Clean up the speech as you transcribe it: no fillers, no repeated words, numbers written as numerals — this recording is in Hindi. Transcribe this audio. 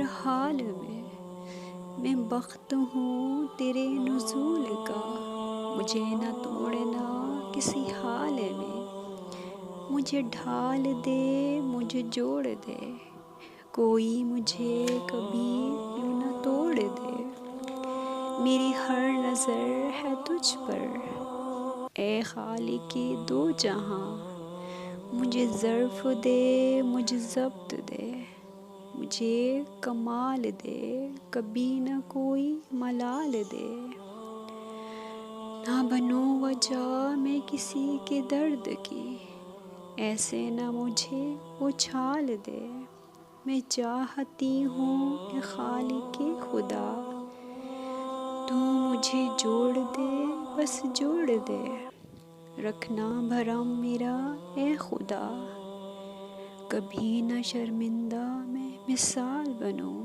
हाल में। मैं बख्त हूँ तेरे नुज़ूल का, मुझे न तोड़ना किसी हाल में। मुझे ढाल दे, मुझे जोड़ दे, कोई मुझे कभी यूँ न तोड़ दे। मेरी हर नज़र है तुझ पर, ए खालिक़े दो जहां। मुझे ज़र्फ़ दे, मुझे ज़ब्त दे, मुझे कमाल दे, कभी न कोई मलाल दे। ना बनो वजह मैं किसी के दर्द की, ऐसे न मुझे उछाल दे। मैं चाहती हूँ ए खालिक़े खुदा, तू मुझे जोड़ दे, बस जोड़ दे। रखना भरम मेरा ए खुदा, कभी न शर्मिंदा मैं मिसाल बनूं।